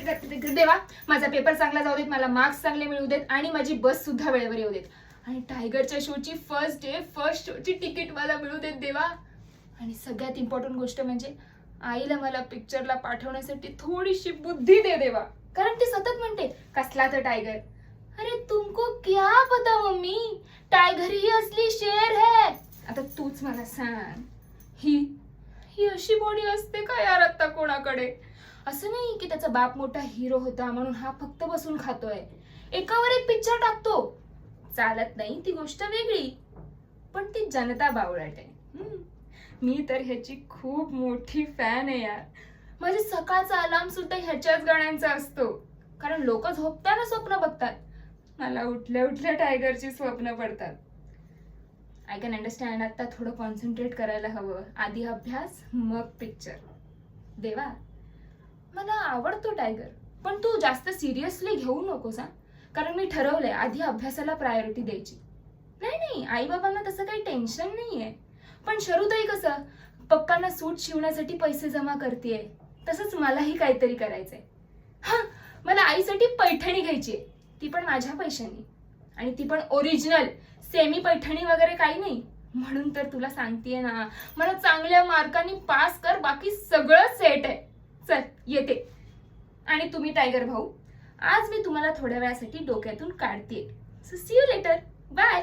देवा माझा पेपर चांगला जाऊ देत, मला मार्क्स चांगले मिळू देत आणि माझी बस सुद्धा वेळेवर येऊ देत आणि टायगरच्या शोची फर्स्ट शोची तिकीट मला मिळू देत देवा. आणि सगळ्यात इम्पॉर्टंट गोष्ट म्हणजे आईला मला पिक्चरला पाठवण्यासाठी थोडीशी बुद्धी दे देवा, कारण ती सतत म्हणते कसला तर टायगर. अरे तुमको क्या पता मम्मी, टायगर ही असली शेर है. आता तूच मला सांग, ही अशी बॉडी असते का यार आता कोणाकडे? असं नाही की त्याचा बाप मोठा हिरो होता म्हणून हा फक्त बसून खातोय, एकावर एक पिक्चर टाकतो. चालत नाही ती गोष्ट वेगळी, पण ती जनता बावळट आहे. मी तर ह्याची खूप मोठी फॅन आहे यार. माझे सकाळचा अलार्म सुद्धा ह्याच्याच गाण्यांचा असतो, कारण लोक झोपताना स्वप्न बघतात, मला उठल्या उठल्या टायगरची स्वप्न पडतात. I can understand. आता थोडं कॉन्सन्ट्रेट करायला हवं, आधी अभ्यास मग पिक्चर. देवा मला आवडतो टायगर, पण तू जास्त सिरियसली घेऊ नकोस हा, कारण मी ठरवलंय आधी अभ्यासाला प्रायोरिटी द्यायची. नाही आई बाबांना तसं काही टेन्शन नाहीये, पण शरूताई कसं पप्पांना सूट शिवण्यासाठी पैसे जमा करतेय, तसंच मलाही काहीतरी करायचंय. हा, मला आईसाठी पैठणी घ्यायची, ती पण माझ्या पैशांनी, आणि ती पण ओरिजिनल, सेमी पैठणी वगैरे काही नाही. म्हणून तर तुला सांगतेय ना, मला चांगल्या मार्कांनी पास कर, बाकी सगळं सेट आहे. चल येते. आणि तुम्ही टायगर भाऊ, आज मी तुम्हाला थोड्या वेळासाठी डोक्यातून काढते. So see you later. Bye.